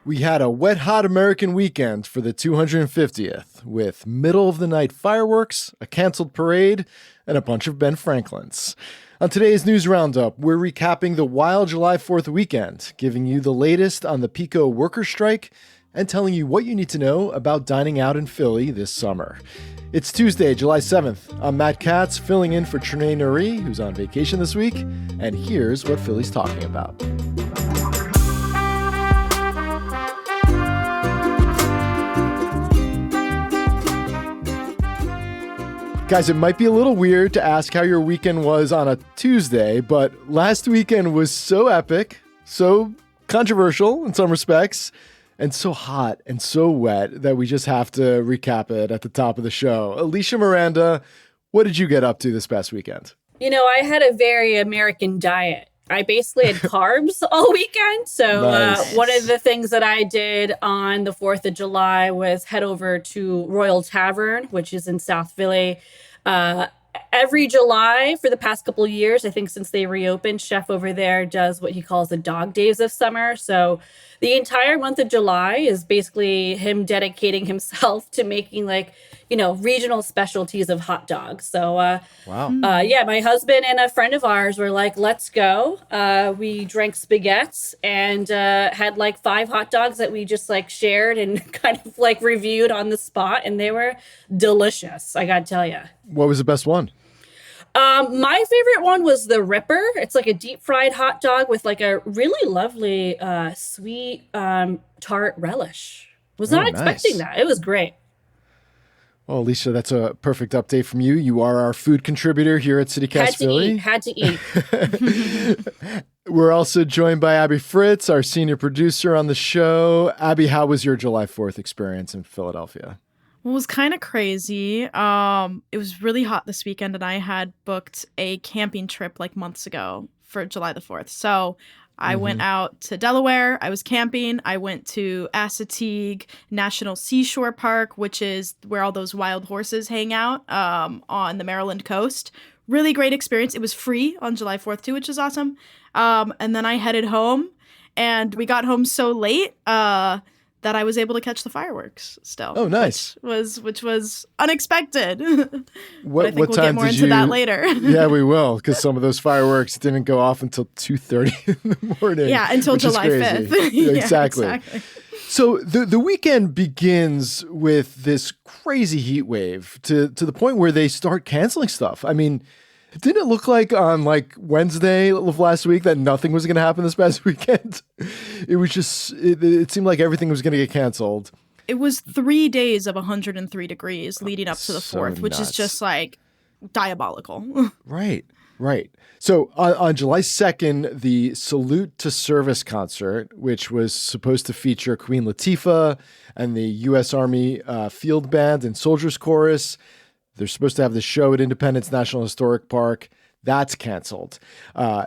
We had a wet, hot American weekend for the 250th with middle-of-the-night fireworks, a canceled parade, and a bunch of Ben Franklins. On today's News Roundup, we're recapping the wild July 4th weekend, giving you the latest on the PECO worker strike, and telling you what you need to know about dining out in Philly this summer. It's Tuesday, July 7th. I'm Matt Katz, filling in for Trinae Nuri, who's on vacation this week, and here's what Philly's talking about. Guys, it might be a little weird to ask how your weekend was on a Tuesday, but last weekend was so epic, so controversial in some respects, and so hot and so wet that we just have to recap it at the top of the show. Alicia Miranda, what did you get up to this past weekend? You know, I had a very American diet. I basically had carbs all weekend. So Nice. One of the things that I did on the 4th of July was head over to Royal Tavern, which is in South Philly. Every July for the past couple of years, I think since they reopened, chef over there does what he calls the dog days of summer. So the entire month of July is basically him dedicating himself to making regional specialties of hot dogs. So Wow. my husband and a friend of ours were like, let's go. We drank spaghettis and had 5 hot dogs that we just shared and kind of reviewed on the spot. And they were delicious, I gotta tell you. What was the best one? My favorite one was the Ripper. It's like a deep fried hot dog with a really lovely sweet tart relish. Was not expecting that. It was great. Well, Alicia, that's a perfect update from you. You are our food contributor here at CityCast Philly. Had to eat. We're also joined by Abby Fritz, our senior producer on the show. Abby, how was your July 4th experience in Philadelphia? Well, it was kind of crazy. It was really hot this weekend, and I had booked a camping trip months ago for July the 4th. So I went out to Delaware. I was camping. I went to Assateague National Seashore Park, which is where all those wild horses hang out on the Maryland coast. Really great experience. It was free on July 4th, too, which is awesome. And then I headed home, and we got home so late that I was able to catch the fireworks still. Oh, nice. Which was unexpected. What, but I think what we'll time get more did into you... that later. Yeah, we will, because some of those fireworks didn't go off until 2:30 in the morning. Yeah, until which is July crazy. 5th. Yeah, Yeah, exactly. So the weekend begins with this crazy heat wave to the point where they start canceling stuff. I mean, didn't it look like on Wednesday of last week that nothing was going to happen this past weekend? It was just, it seemed like everything was going to get canceled. It was 3 days of 103 degrees leading up to the So 4th, which is nuts. just diabolical. Right. So on July 2nd, the Salute to Service concert, which was supposed to feature Queen Latifah and the U.S. Army Field Band and Soldiers Chorus, they're supposed to have the show at Independence National Historic Park. That's canceled.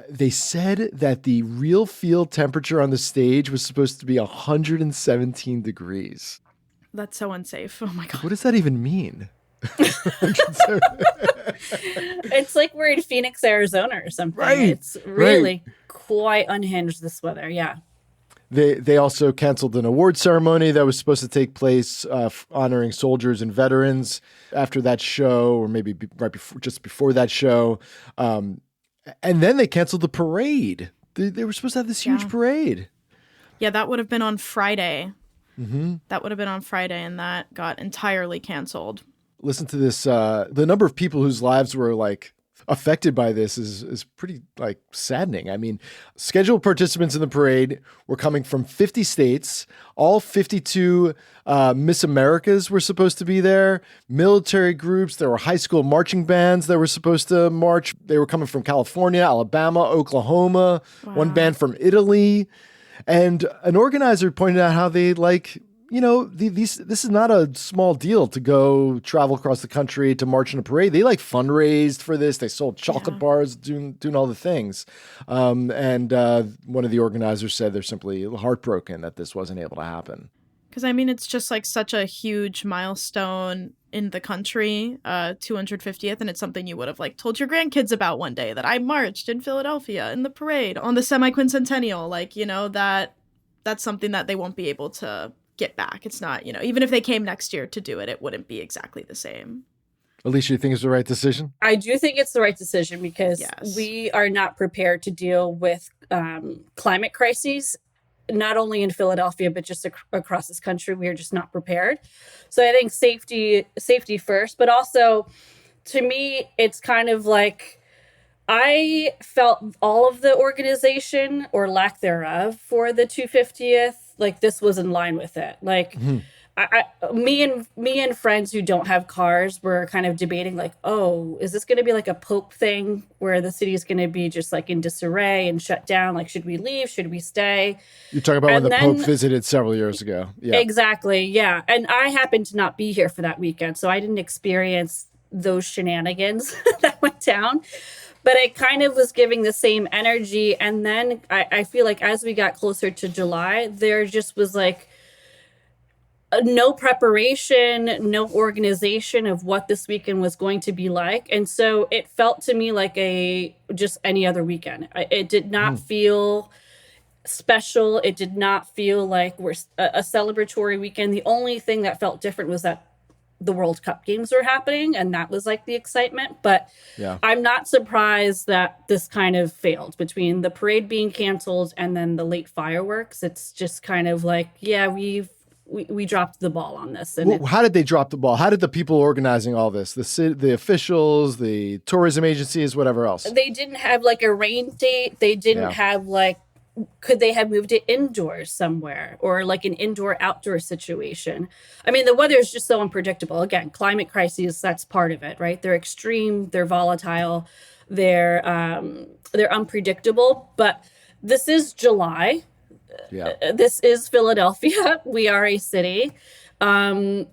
They said that the real field temperature on the stage was supposed to be 117 degrees. That's so unsafe. Oh my God. What does that even mean? It's like we're in Phoenix, Arizona or something. Right, It's really quite unhinged, this weather. Yeah. They also canceled an award ceremony that was supposed to take place honoring soldiers and veterans after that show, or maybe just before that show. And then they canceled the parade. They were supposed to have this huge parade. Yeah, that would have been on Friday. Mm-hmm. That would have been on Friday, and that got entirely canceled. Listen to this. The number of people whose lives were affected by this is pretty saddening. I mean, scheduled participants in the parade were coming from 50 states. All 52 Miss Americas were supposed to be there. Military groups. There were high school marching bands that were supposed to march. They were coming from California, Alabama, Oklahoma. Wow. One band from Italy. And an organizer pointed out how they this is not a small deal to go travel across the country to march in a parade. They fundraised for this. They sold chocolate bars, doing all the things. And one of the organizers said they're simply heartbroken that this wasn't able to happen. Because, it's just such a huge milestone in the country, 250th, and it's something you would have told your grandkids about one day, that I marched in Philadelphia in the parade on the semi-quincentennial, that that's something that they won't be able to get back. It's not, even if they came next year to do it, it wouldn't be exactly the same. Alicia, you think it's the right decision? I do think it's the right decision because we are not prepared to deal with climate crises, not only in Philadelphia, but just across this country. We are just not prepared. So I think safety first, but also to me, it's kind of like I felt all of the organization or lack thereof for the 250th, like this was in line with it. Like me and friends who don't have cars were kind of debating like, oh, is this going to be like a Pope thing where the city is going to be just like in disarray and shut down? Like, should we leave? Should we stay? You're talking about when the Pope visited several years ago. Yeah, exactly. Yeah. And I happened to not be here for that weekend, so I didn't experience those shenanigans that went down. But it kind of was giving the same energy. And then I feel like as we got closer to July, there just was like no preparation, no organization of what this weekend was going to be like. And so it felt to me like just any other weekend. It did not feel special. It did not feel like we're a celebratory weekend. The only thing that felt different was that the World Cup games were happening, and that was like the excitement. But I'm not surprised that this kind of failed between the parade being canceled and then the late fireworks. It's just kind of like, we dropped the ball on this. And how did they drop the ball? How did the people organizing all this, the officials, the tourism agencies, whatever else? They didn't have like a rain date. They didn't have like, could they have moved it indoors somewhere or like an indoor-outdoor situation? I mean, the weather is just so unpredictable. Again, climate crises, that's part of it, right? They're extreme, they're volatile, they're unpredictable. But this is July. Yeah. This is Philadelphia. We are a city. And,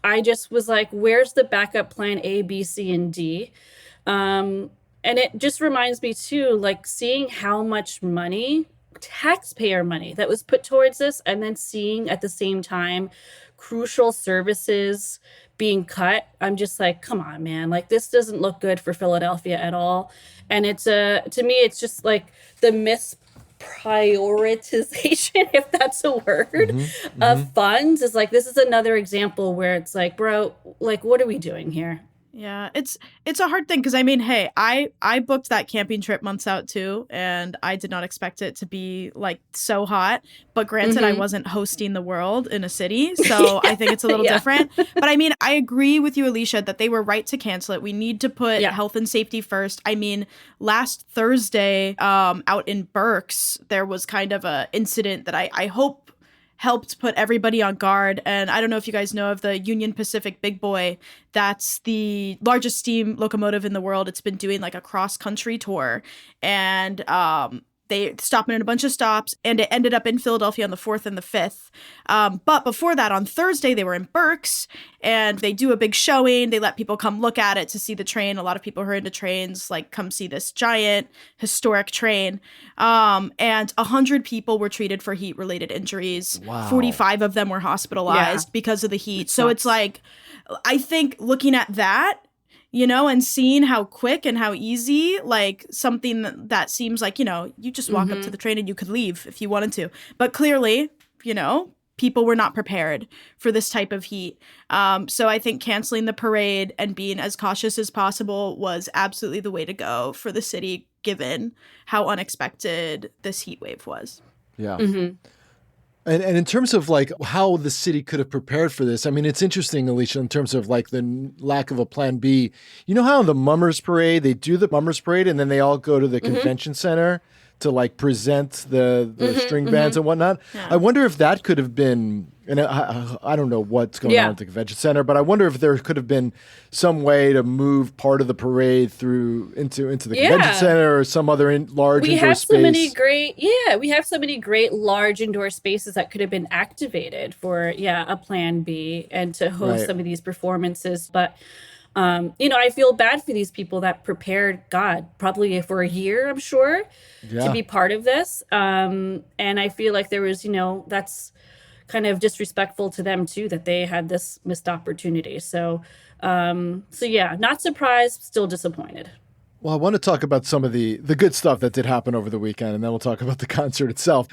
I just was like, where's the backup plan A, B, C, and D? And it just reminds me, too, like seeing how much money, taxpayer money, that was put towards this, and then seeing at the same time crucial services being cut. I'm just like, come on, man. Like, this doesn't look good for Philadelphia at all. And it's to me, it's just like the misprioritization, if that's a word, of funds. Is like, this is another example where it's like, bro, like, what are we doing here? Yeah, it's a hard thing because I mean, hey, I booked that camping trip months out too, and I did not expect it to be like so hot. But granted, I wasn't hosting the world in a city, so I think it's a little different. But I mean, I agree with you, Alicia, that they were right to cancel it. We need to put health and safety first. I mean, last Thursday, out in Berks, there was kind of a incident that I hope helped put everybody on guard. And I don't know if you guys know of the Union Pacific Big Boy. That's the largest steam locomotive in the world. It's been doing like a cross-country tour. And they stopped in a bunch of stops, and it ended up in Philadelphia on the 4th and the 5th. But before that, on Thursday, they were in Berks, and they do a big showing. They let people come look at it to see the train. A lot of people who are into trains, like, come see this giant historic train. And 100 people were treated for heat-related injuries. Wow. 45 of them were hospitalized because of the heat. So it's like, I think looking at that, and seeing how quick and how easy, like something that seems like, you just walk up to the train and you could leave if you wanted to. But clearly, people were not prepared for this type of heat. So I think canceling the parade and being as cautious as possible was absolutely the way to go for the city, given how unexpected this heat wave was. Yeah. And in terms of like how the city could have prepared for this, I mean, it's interesting, Alicia, in terms of like the lack of a plan B. You know how in the Mummers Parade, they do the Mummers Parade and then they all go to the convention center to like present the string bands and whatnot. Yeah. I wonder if that could have been, and I don't know what's going on at the convention center, but I wonder if there could have been some way to move part of the parade through into the convention center or some other large indoor space. We have so many great large indoor spaces that could have been activated for a plan B and to host some of these performances. But I feel bad for these people that prepared, probably for a year, I'm sure, to be part of this. And I feel like there was, that's kind of disrespectful to them too, that they had this missed opportunity. So not surprised, still disappointed. Well, I want to talk about some of the good stuff that did happen over the weekend, and then we'll talk about the concert itself.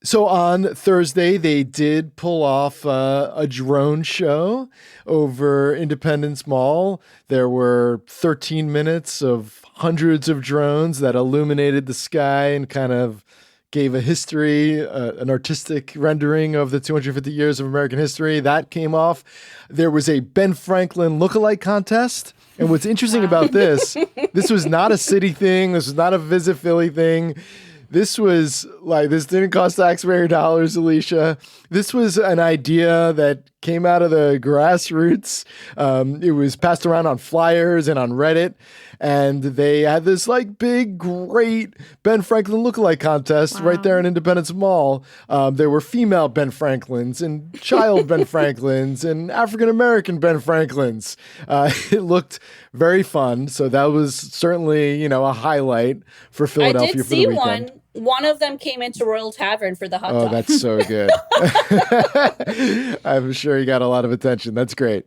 So on Thursday, they did pull off a drone show over Independence Mall. There were 13 minutes of hundreds of drones that illuminated the sky and kind of gave a history, an artistic rendering of the 250 years of American history. That came off. There was a Ben Franklin lookalike contest. And what's interesting about this was not a city thing. This was not a Visit Philly thing. This was like, this didn't cost taxpayer dollars, Alicia. This was an idea that came out of the grassroots. It was passed around on flyers and on Reddit. And they had this like big, great Ben Franklin lookalike contest right there in Independence Mall. There were female Ben Franklins and child Ben Franklins and African-American Ben Franklins. It looked very fun. So that was certainly, a highlight for Philadelphia for the weekend. I did see one. One of them came into Royal Tavern for the hot dog. Oh, that's so good. I'm sure you got a lot of attention. That's great.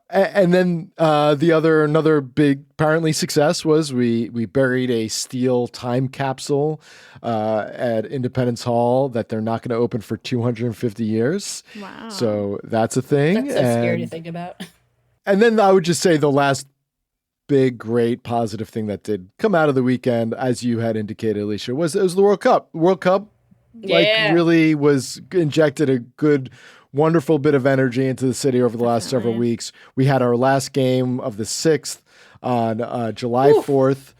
And then another big apparently success was we buried a steel time capsule at Independence Hall that they're not going to open for 250 years. Wow. So that's a thing. That's so scary to think about. And then I would just say the last big, great, positive thing that did come out of the weekend, as you had indicated, Alicia, was the World Cup. World Cup, really was injected a good, wonderful bit of energy into the city over the last several weeks. We had our last game of the 6th on July 4th.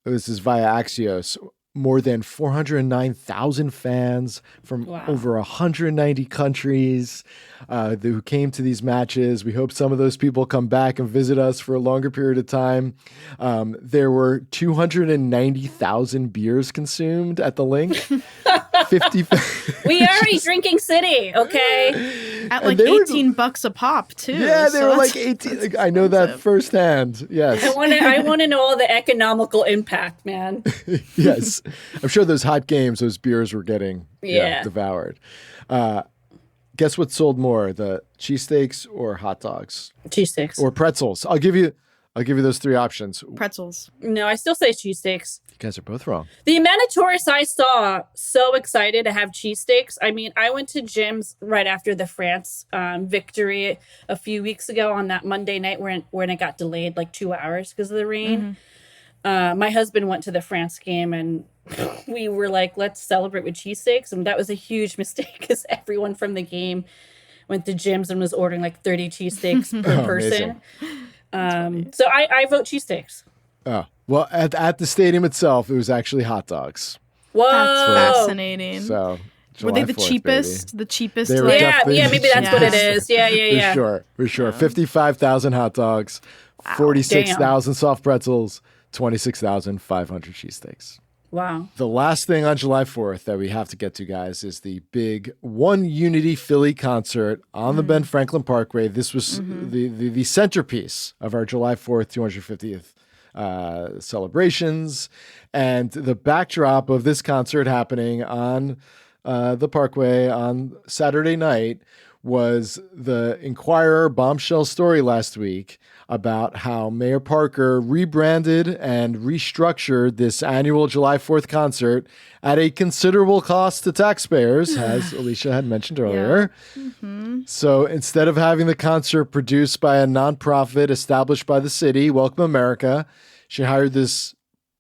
This is via Axios, more than 409,000 fans from over 190 countries who came to these matches. We hope some of those people come back and visit us for a longer period of time. There were 290,000 beers consumed at the link. 50. We are a drinking city, okay? At like $18 a pop, too. Yeah, they were like 18. I know that firsthand. Yes. I want to know all the economical impact, man. Yes. I'm sure those hot games, those beers were getting devoured. Guess what sold more, the cheesesteaks or hot dogs? Cheesesteaks. Or pretzels. I'll give you those three options. Pretzels. No, I still say cheesesteaks. You guys are both wrong. The amount of tourists I saw so excited to have cheesesteaks. I mean, I went to Jim's right after the France victory a few weeks ago on that Monday night when it got delayed like 2 hours because of the rain. My husband went to the France game and we were like, let's celebrate with cheesesteaks. And that was a huge mistake because everyone from the game went to Jim's and was ordering like 30 cheesesteaks per person. So I vote cheesesteaks. Oh, well, at the stadium itself, it was actually hot dogs. Whoa. That's fascinating. So were they the 4th, cheapest? baby. The cheapest? Yeah, maybe that's what it is. Yeah. For sure. 55,000 hot dogs, 46,000 soft pretzels, 26,500 cheesesteaks. Wow. The last thing on July 4th that we have to get to, guys, is the big One Unity Philly concert on the Ben Franklin Parkway. This was the centerpiece of our July 4th, 250th celebrations. And the backdrop of this concert happening on the Parkway on Saturday night was the Inquirer bombshell story last week about how Mayor Parker rebranded and restructured this annual July 4th concert at a considerable cost to taxpayers, as Alicia had mentioned earlier. So instead of having the concert produced by a nonprofit established by the city, Welcome America, she hired this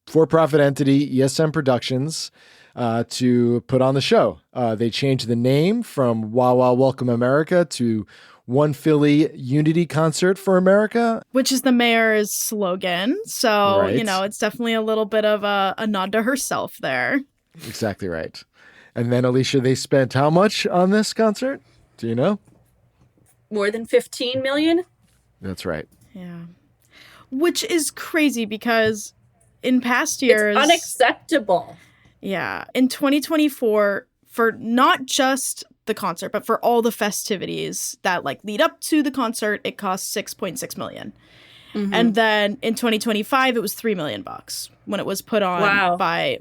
for-profit entity, ESM Productions, to put on the show. They changed the name from Wah Welcome America to One Philly Unity Concert for America. Which is the mayor's slogan. So, Right. It's definitely a little bit of a nod to herself there. Exactly right. And then, Alicia, they spent how much on this concert? Do you know? More than 15 million? That's right. Yeah. Which is crazy because in past years... It's unacceptable. Yeah. In 2024, for not just the concert, but for all the festivities that lead up to the concert, it cost $6.6 million. And then in 2025, it was $3 million when it was put on by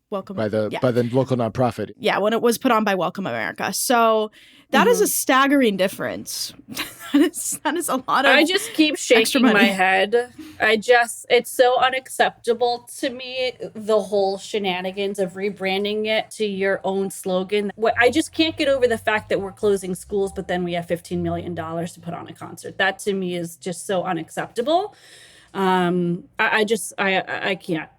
Welcome by the local nonprofit. Yeah, when it was put on by Welcome America. So that is a staggering difference. that is a lot of I just keep shaking my head. It's so unacceptable to me, the whole shenanigans of rebranding it to your own slogan. I just can't get over the fact that we're closing schools, but then we have $15 million to put on a concert. That to me is just so unacceptable. I can't.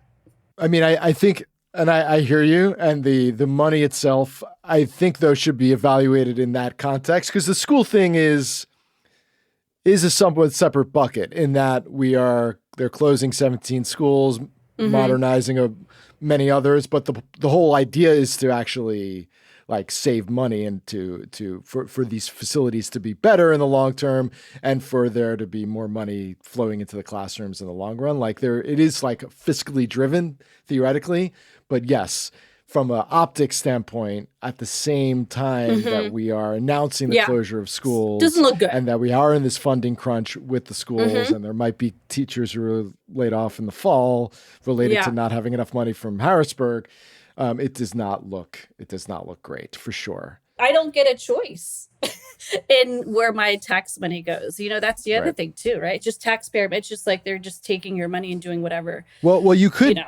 I mean, I think, and I hear you, and the money itself, I think, though, should be evaluated in that context, because the school thing is a somewhat separate bucket in that they're closing 17 schools, modernizing many others, but the whole idea is to actually like save money and for these facilities to be better in the long term, and for there to be more money flowing into the classrooms in the long run. Like it is like fiscally driven theoretically, but yes, from an optics standpoint, at the same time that we are announcing the closure of schools, doesn't look good, and that we are in this funding crunch with the schools, and there might be teachers who are laid off in the fall related to not having enough money from Harrisburg. It does not look great, for sure. I don't get a choice in where my tax money goes. You know, that's the other thing too, right? Just taxpayer. It's just like they're just taking your money and doing whatever. Well, you could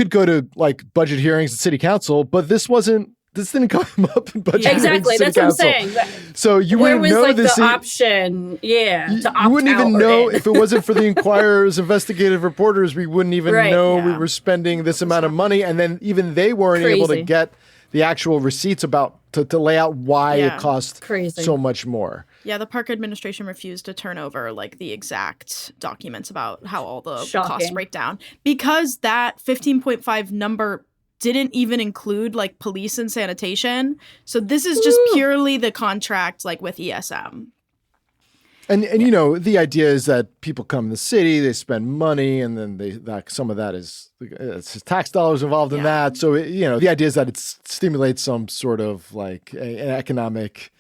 go to like budget hearings at city council, but this didn't come up in budget hearings exactly. at city That's council. what I'm saying. So you wouldn't know like this. The option, to opt you wouldn't even know in. if it wasn't for the Inquirer's investigative reporters. We wouldn't even know we were spending this amount of money, and then even they weren't able to get the actual receipts to lay out why it cost so much more. Yeah, the park administration refused to turn over like the exact documents about how all the costs break down, because that 15.5 number didn't even include like police and sanitation. So this is just purely the contract like with ESM. And you know, the idea is that people come to the city, they spend money, and then some of that is tax dollars involved in that. So the idea is that it stimulates some sort of like an economic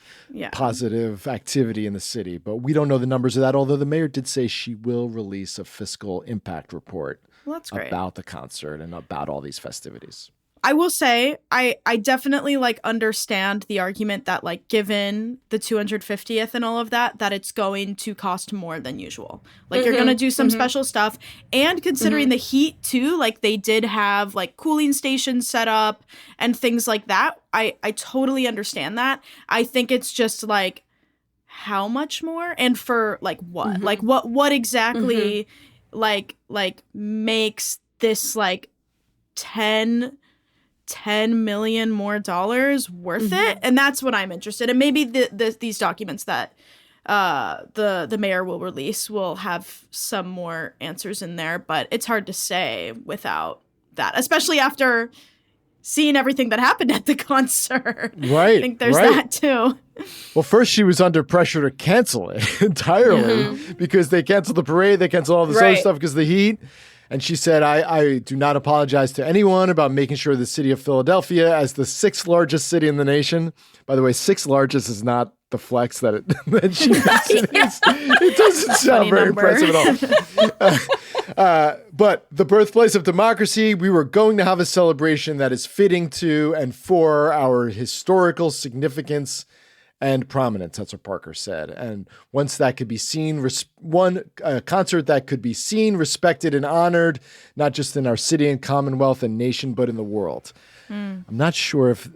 positive activity in the city. But we don't know the numbers of that, although the mayor did say she will release a fiscal impact report about the concert and about all these festivities. I will say I definitely like understand the argument that like given the 250th and all of that it's going to cost more than usual. Like you're going to do some special stuff, and considering the heat too, like they did have like cooling stations set up and things like that. I totally understand that. I think it's just like how much more and for like what? Like what exactly like makes this like 10 million more dollars worth it? And that's what I'm interested in. Maybe these documents that the mayor will release will have some more answers in there, but it's hard to say without that, especially after seeing everything that happened at the concert. Right. I think there's that too. Well, first she was under pressure to cancel it entirely because they canceled the parade, they canceled all this other stuff because of the heat. And she said, I do not apologize to anyone about making sure the city of Philadelphia, as the 6th largest city in the nation, by the way, 6th largest is not the flex that she thinks it is. It doesn't sound very impressive at all. But the birthplace of democracy, we were going to have a celebration that is fitting to and for our historical significance and prominence. That's what Parker said. And once that could be seen, a concert that could be seen, respected, and honored, not just in our city and commonwealth and nation, but in the world. I'm not sure if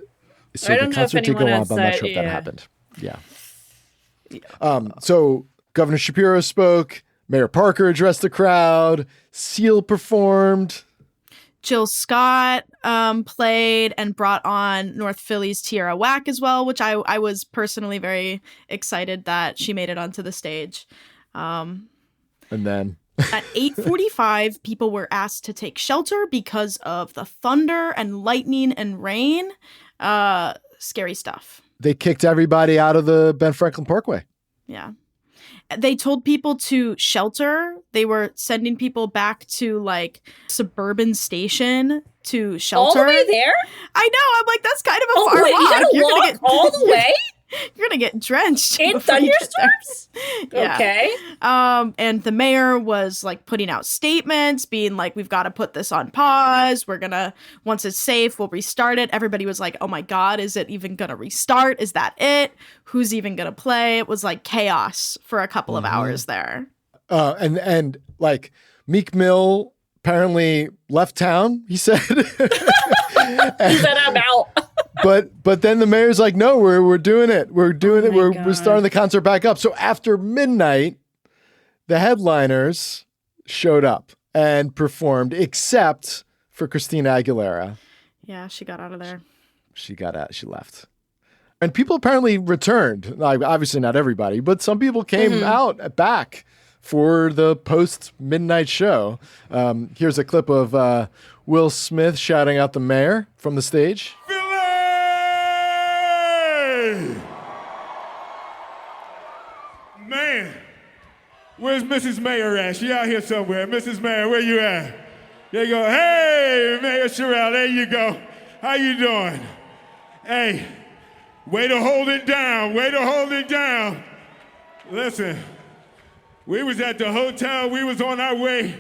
the concert did go on, but I'm not sure if that happened. Yeah. So Governor Shapiro spoke, Mayor Parker addressed the crowd, Seal performed. Jill Scott played and brought on North Philly's Tierra Whack as well, which I was personally very excited that she made it onto the stage. And then at 8:45, people were asked to take shelter because of the thunder and lightning and rain. Scary stuff. They kicked everybody out of the Ben Franklin Parkway. Yeah. They told people to shelter. They were sending people back to like suburban station to shelter. All the way there? I know. I'm like, that's kind of a far wait, walk. You gotta walk all the way? You're gonna get drenched In before you get there. thunderstorms? Yeah. Okay. And the mayor was like putting out statements being like, we've got to put this on pause. We're gonna, once it's safe, we'll restart it. Everybody was like, oh my God, is it even gonna restart? Is that it? Who's even gonna play? It was like chaos for a couple of hours there. And like Meek Mill apparently left town, he said. He said, I'm out. But then the mayor's like, no, we're doing it. We're doing it. my We're God. starting the concert back up. So after midnight, the headliners showed up and performed, except for Christina Aguilera. Yeah, she got out of there. She left. And people apparently returned. Like, obviously not everybody, but some people came out back for the post-midnight show. Here's a clip of Will Smith shouting out the mayor from the stage. Man, where's Mrs. Mayor at? She out here somewhere. Mrs. Mayor, where you at? There you go. Hey, Mayor Sherrill, there you go. How you doing? Hey, way to hold it down. Way to hold it down. Listen, we was at the hotel. We was on our way.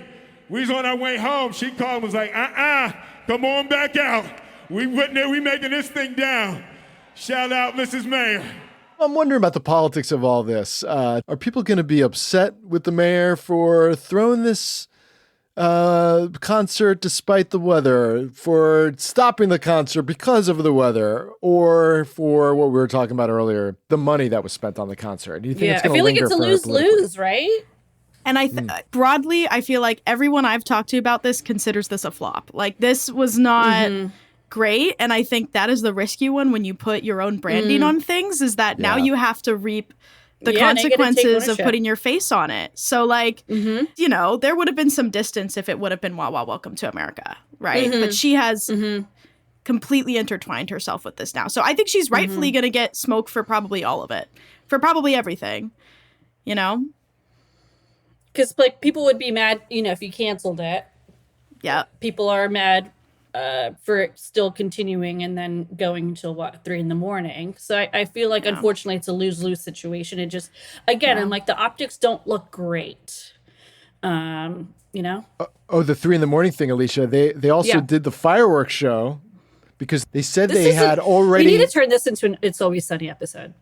We was on our way home. She called and was like, come on back out. We went there. We making this thing down. Shout out, Mrs. Mayor. I'm wondering about the politics of all this. Are people going to be upset with the mayor for throwing this concert despite the weather, for stopping the concert because of the weather, or for what we were talking about earlier, the money that was spent on the concert? Do you think it's I going to feel like linger it's a for lose-lose, right? And broadly, I feel like everyone I've talked to about this considers this a flop. Like, this was not great. And I think that is the risky one when you put your own branding on things, is that now you have to reap the Yeah, now you gotta take consequences of ownership. putting your face on it. So, like, you know, there would have been some distance if it would have been Wah Wah Welcome to America, right? But she has completely intertwined herself with this now. So I think she's rightfully going to get smoke for probably all of it, for probably everything, you know? Because like people would be mad, you know, if you canceled it. Yeah. People are mad for it still continuing and then going until 3 a.m. So I feel like unfortunately it's a lose-lose situation. It just, again, and like the optics don't look great. You know? The 3 a.m. thing, Alicia. They also did the fireworks show because they said they had already. We need to turn this into an It's Always Sunny episode.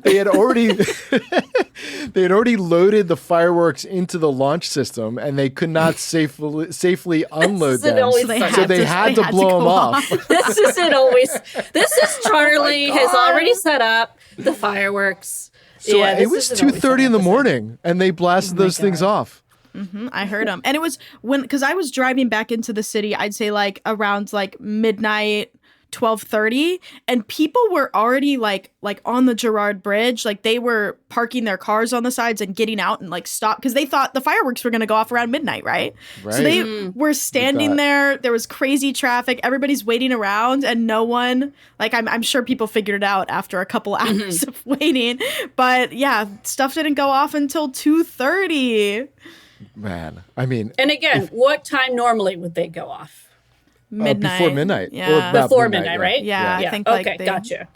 They had already loaded the fireworks into the launch system, and they could not safely unload them. So they had to blow them off. This isn't always. This is Charlie has already set up the fireworks. So it was 2:30 in the morning, and they blasted those things off. I heard them. And it was because I was driving back into the city, I'd say like around like midnight, 12:30, and people were already like on the Girard Bridge. Like they were parking their cars on the sides and getting out and like stop because they thought the fireworks were going to go off around midnight, right? So they were standing there. There was crazy traffic. Everybody's waiting around and no one, like I'm sure people figured it out after a couple hours of waiting. But yeah, stuff didn't go off until 2:30. Man, I mean, And again, what time normally would they go off? Midnight. Before midnight. Yeah. Or about Before midnight, right? Yeah, I think okay, like gotcha.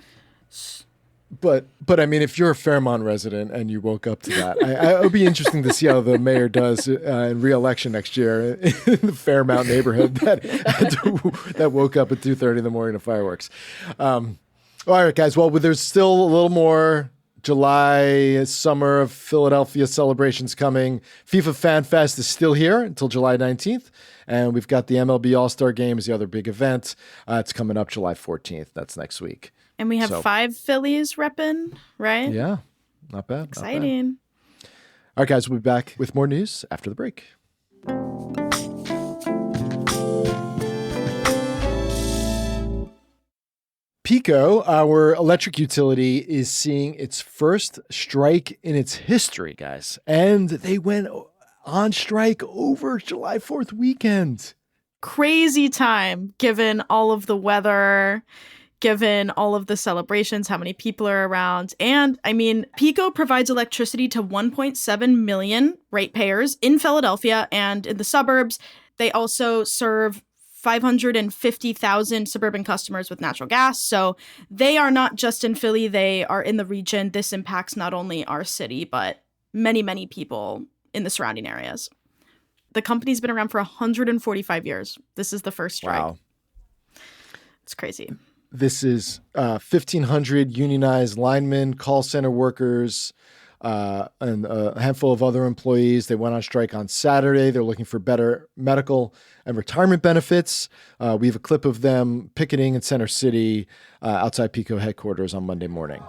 But I mean, if you're a Fairmont resident and you woke up to that, it would be interesting to see how the mayor does in re-election next year in the Fairmount neighborhood that woke up at 2:30 in the morning to fireworks. All right, guys. Well, there's still a little more July Summer of Philadelphia celebrations coming. FIFA Fan Fest is still here until July 19th. And we've got the MLB All-Star Game is the other big event. It's coming up July 14th. That's next week. And we have 5 Phillies repping, right? Yeah, not bad. Exciting. Not bad. All right, guys, we'll be back with more news after the break. PECO, our electric utility, is seeing its first strike in its history, guys. And they went on strike over July 4th weekend. Crazy time, given all of the weather, given all of the celebrations, how many people are around. And I mean, PECO provides electricity to 1.7 million ratepayers in Philadelphia and in the suburbs. They also serve 550,000 suburban customers with natural gas. So they are not just in Philly, they are in the region. This impacts not only our city, but many, many people in the surrounding areas. The company's been around for 145 years. This is the first strike. Wow. It's crazy. This is 1,500 unionized linemen, call center workers, and a handful of other employees. They went on strike on Saturday. They're looking for better medical and retirement benefits. We have a clip of them picketing in Center City outside PECO headquarters on Monday morning.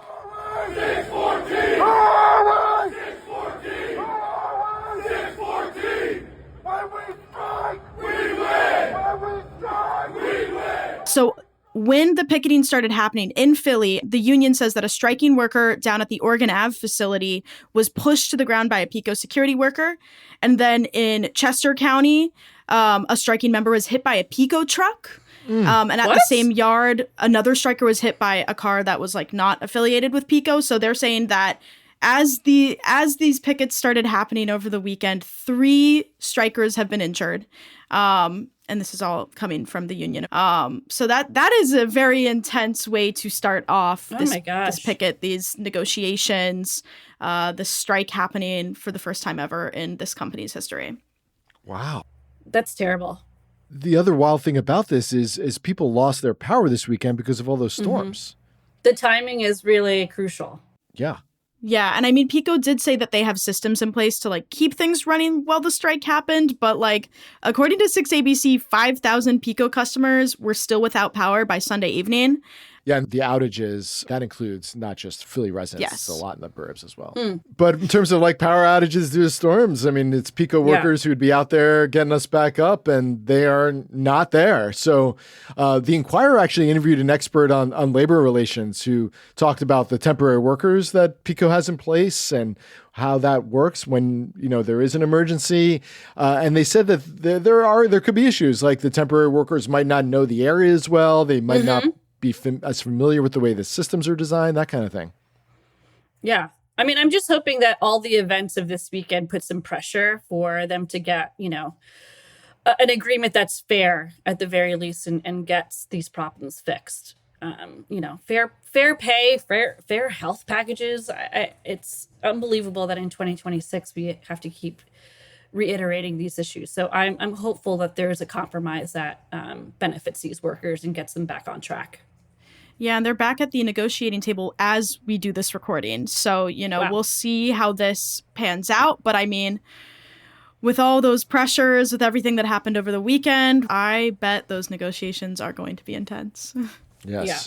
So when the picketing started happening in Philly, the union says that a striking worker down at the Oregon Ave facility was pushed to the ground by a PECO security worker. And then in Chester County, a striking member was hit by a PECO truck. And at the same yard, another striker was hit by a car that was like not affiliated with PECO. So they're saying that as these pickets started happening over the weekend, 3 strikers have been injured. And this is all coming from the union. So that is a very intense way to start off this picket, these negotiations, this strike happening for the first time ever in this company's history. Wow. That's terrible. The other wild thing about this is people lost their power this weekend because of all those storms. The timing is really crucial. Yeah. Yeah, and I mean, PECO did say that they have systems in place to like keep things running while the strike happened, but like according to 6ABC, 5,000 PECO customers were still without power by Sunday evening. Yeah, and the outages, that includes not just Philly residents, Yes. a lot in the burbs as well. But in terms of like power outages due to storms, I mean, it's PECO workers who'd be out there getting us back up, and they are not there. So the Inquirer actually interviewed an expert on labor relations who talked about the temporary workers that PECO has in place and how that works when, you know, there is an emergency. And they said that there could be issues, like the temporary workers might not know the area as well. They might not be as familiar with the way the systems are designed, that kind of thing. Yeah. I mean, I'm just hoping that all the events of this weekend put some pressure for them to get, you know, an agreement that's fair at the very least and gets these problems fixed. You know, fair pay, fair health packages. It's unbelievable that in 2026 we have to keep reiterating these issues. So I'm hopeful that there's a compromise that benefits these workers and gets them back on track. Yeah, and they're back at the negotiating table as we do this recording. So, you know, we'll see how this pans out. But I mean, with all those pressures, with everything that happened over the weekend, I bet those negotiations are going to be intense. Yes. Yeah.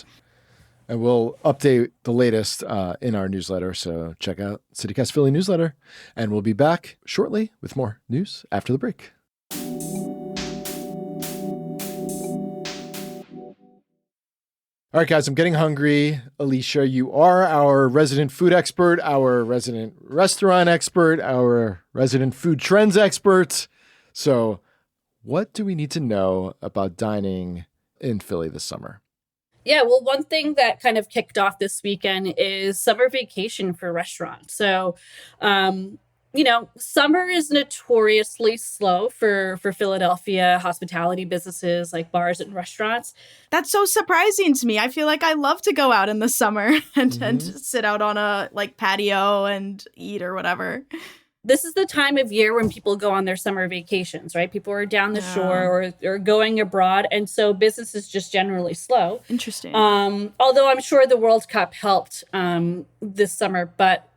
And we'll update the latest in our newsletter. So check out CityCast Philly newsletter. And we'll be back shortly with more news after the break. All right, guys, I'm getting hungry. Alicia, you are our resident food expert, our resident restaurant expert, our resident food trends expert. So what do we need to know about dining in Philly this summer? Yeah, well, one thing that kind of kicked off this weekend is summer vacation for restaurants. So, you know, summer is notoriously slow for Philadelphia hospitality businesses like bars and restaurants. That's so surprising to me. I feel like I love to go out in the summer and sit out on a like patio and eat or whatever. This is the time of year when people go on their summer vacations, right? People are down the shore or going abroad. And so business is just generally slow. Interesting. Although I'm sure the World Cup helped this summer, but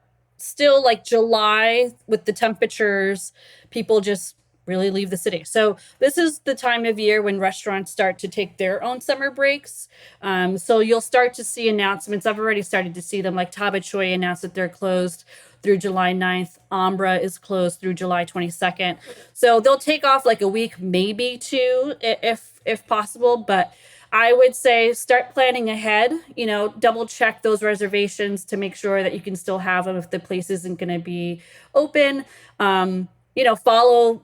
still like July with the temperatures, people just really leave the city. So this is the time of year when restaurants start to take their own summer breaks. So you'll start to see announcements. I've already started to see them, like Taba Choi announced that they're closed through July 9th. Ambra is closed through July 22nd. So they'll take off like a week, maybe 2, if possible. But I would say start planning ahead, you know, double check those reservations to make sure that you can still have them if the place isn't going to be open. You know, follow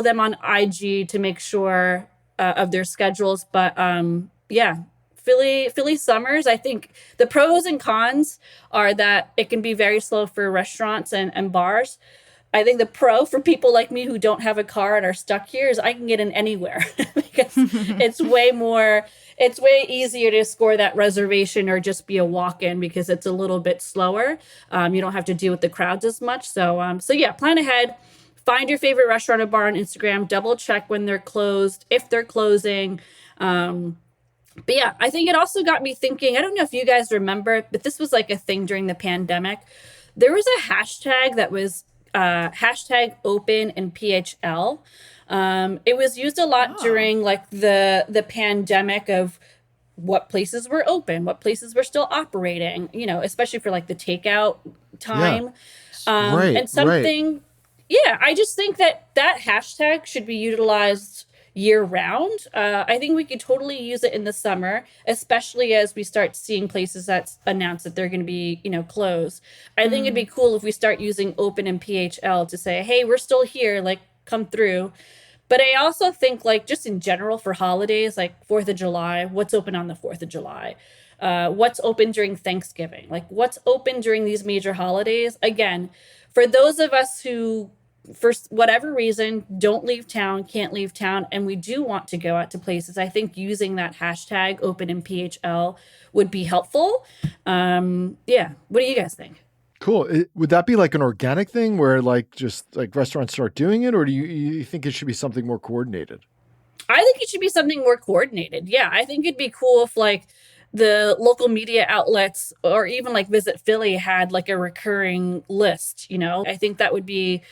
them on IG to make sure of their schedules. But yeah, Philly summers, I think the pros and cons are that it can be very slow for restaurants and bars. I think the pro for people like me who don't have a car and are stuck here is I can get in anywhere because it's way easier to score that reservation or just be a walk-in because it's a little bit slower. You don't have to deal with the crowds as much. So yeah, plan ahead. Find your favorite restaurant or bar on Instagram. Double check when they're closed, if they're closing. But yeah, I think it also got me thinking, I don't know if you guys remember, but this was like a thing during the pandemic. There was a hashtag that was hashtag open and PHL. It was used a lot during like the pandemic of what places were open, what places were still operating, you know, especially for like the takeout time. And something, yeah, I just think that hashtag should be utilized year round. I think we could totally use it in the summer, especially as we start seeing places that announce that they're going to be, you know, closed. I think it'd be cool if we start using open and PHL to say, hey, we're still here, like come through. But I also think like just in general for holidays, like 4th of July, what's open on the 4th of July? What's open during Thanksgiving? Like what's open during these major holidays? Again, for those of us who for whatever reason, don't leave town, can't leave town, and we do want to go out to places, I think using that hashtag open in PHL would be helpful. Yeah. What do you guys think? Cool. Would that be like an organic thing where like just like restaurants start doing it, or do you think it should be something more coordinated? I think it should be something more coordinated. Yeah. I think it'd be cool if like the local media outlets or even like Visit Philly had like a recurring list, you know. I think that would be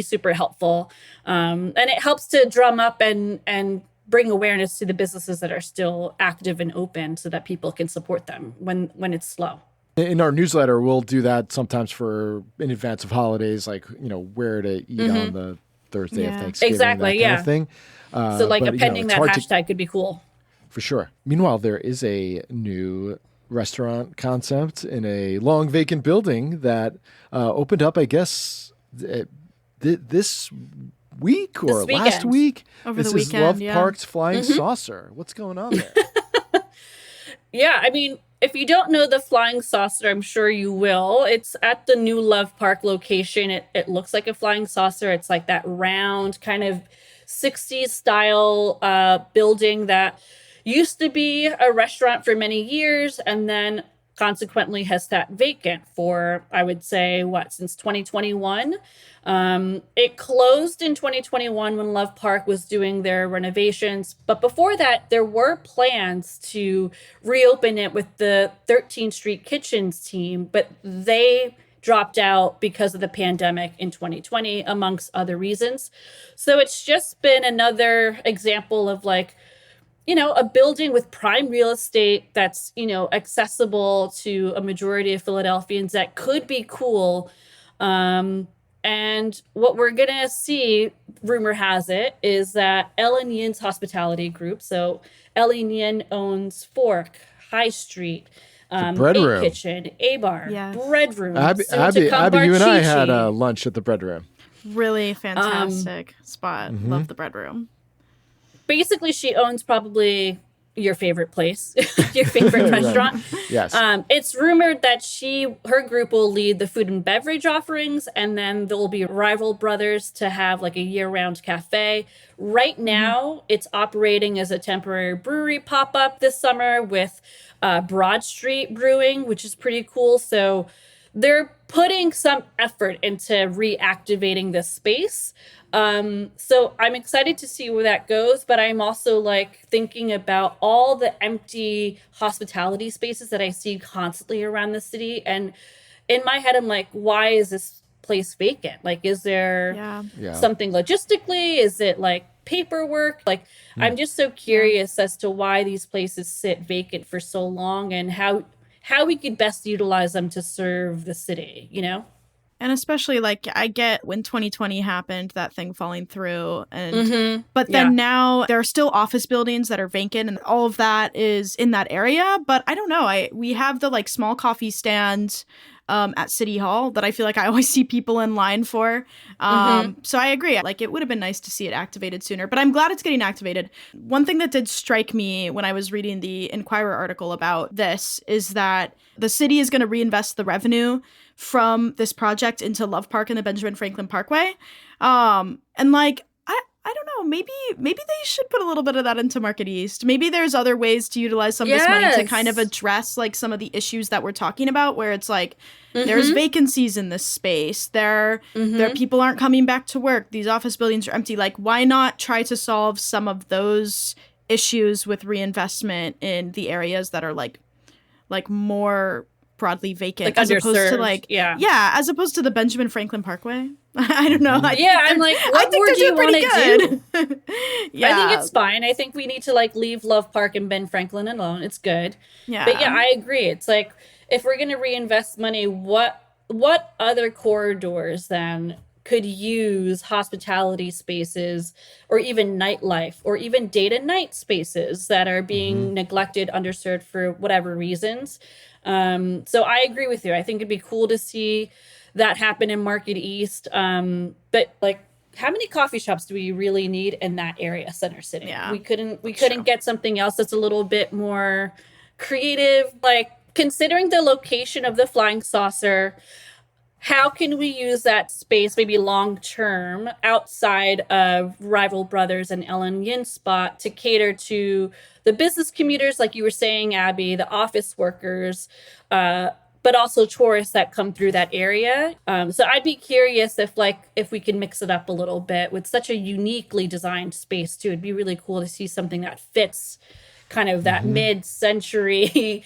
super helpful. And it helps to drum up and bring awareness to the businesses that are still active and open so that people can support them when it's slow. In our newsletter, we'll do that sometimes in advance of holidays, like, you know, where to eat on the Thursday of Thanksgiving. Exactly, that kind of thing. So like appending that hashtag could be cool. For sure. Meanwhile, there is a new restaurant concept in a long vacant building that opened up, I guess, this week or last week. Over the weekend, weekend, Love Park's Flying Saucer. What's going on there? Yeah, I mean, if you don't know the Flying Saucer, I'm sure you will. It's at the new Love Park location. It looks like a flying saucer. It's like that round kind of 60s style building that used to be a restaurant for many years and then consequently has sat vacant for, I would say, since 2021. It closed in 2021 when Love Park was doing their renovations. But before that, there were plans to reopen it with the 13th Street Kitchens team, but they dropped out because of the pandemic in 2020, amongst other reasons. So it's just been another example of like, you know, a building with prime real estate that's, you know, accessible to a majority of Philadelphians that could be cool. And what we're going to see, rumor has it, is that Ellen Yin's hospitality group, so Ellen Yin owns Fork, High Street, Bread A Room. Kitchen, A Bar, Yes. Bread Room. Abby, you and I had lunch at the Bread Room. Really fantastic spot. Love the Bread Room. Basically, she owns probably your favorite place, your favorite restaurant. Yes. It's rumored that her group will lead the food and beverage offerings, and then there will be rival brothers to have like a year-round cafe. Right now, it's operating as a temporary brewery pop-up this summer with Broad Street Brewing, which is pretty cool. So they're putting some effort into reactivating this space. So I'm excited to see where that goes, but I'm also like thinking about all the empty hospitality spaces that I see constantly around the city. And in my head, I'm like, why is this place vacant? Like, is there something logistically? Is it like paperwork? Like, I'm just so curious as to why these places sit vacant for so long and how we could best utilize them to serve the city, you know? And especially like I get when 2020 happened, that thing falling through, and but then now there are still office buildings that are vacant, and all of that is in that area. But I don't know. We have the like small coffee stand at City Hall that I feel like I always see people in line for. So I agree. Like, it would have been nice to see it activated sooner, but I'm glad it's getting activated. One thing that did strike me when I was reading the Inquirer article about this is that the city is going to reinvest the revenue from this project into Love Park and the Benjamin Franklin Parkway. And like, I don't know, maybe they should put a little bit of that into Market East. Maybe there's other ways to utilize some of this money to kind of address like some of the issues that we're talking about, where it's like there's vacancies in this space. There people aren't coming back to work. These office buildings are empty. Like, why not try to solve some of those issues with reinvestment in the areas that are like more broadly vacant, like as opposed to like as opposed to the Benjamin Franklin Parkway. I don't know. I'm like, what I think more they're do you doing pretty want to good. I think it's fine. I think we need to like leave Love Park and Ben Franklin alone. It's good. Yeah. But yeah, I agree. It's like, if we're going to reinvest money, what other corridors then could use hospitality spaces, or even nightlife, or even day to night spaces that are being neglected, underserved for whatever reasons? So I agree with you. I think it'd be cool to see that happen in Market East. But like, how many coffee shops do we really need in that area, Center City? Yeah. We couldn't get something else that's a little bit more creative. Like, considering the location of the flying saucer, how can we use that space maybe long term outside of Rival Brothers and Ellen Yin's spot to cater to the business commuters, like you were saying, Abby, the office workers, but also tourists that come through that area. So I'd be curious if we can mix it up a little bit with such a uniquely designed space too. It'd be really cool to see something that fits kind of that mid-century,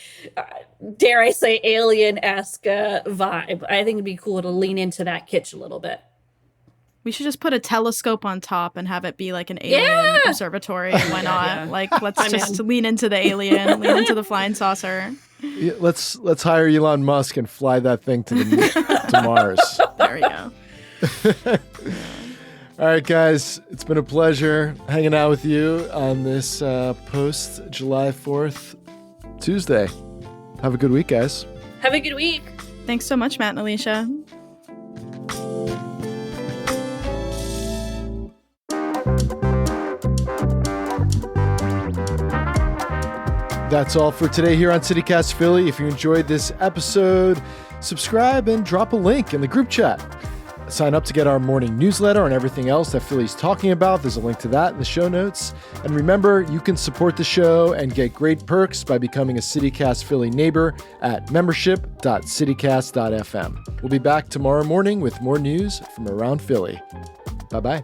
dare I say, alien-esque vibe. I think it'd be cool to lean into that kitsch a little bit. We should just put a telescope on top and have it be like an alien observatory. Why not? Like, let's just lean into the alien, lean into the flying saucer. Yeah, let's hire Elon Musk and fly that thing to Mars. There we go. All right, guys, it's been a pleasure hanging out with you on this post July 4th Tuesday. Have a good week, guys. Have a good week. Thanks so much, Matt and Alicia. That's all for today here on CityCast Philly. If you enjoyed this episode, subscribe and drop a link in the group chat. Sign up to get our morning newsletter and everything else that Philly's talking about. There's a link to that in the show notes. And remember, you can support the show and get great perks by becoming a CityCast Philly neighbor at membership.citycast.fm. We'll be back tomorrow morning with more news from around Philly. Bye-bye.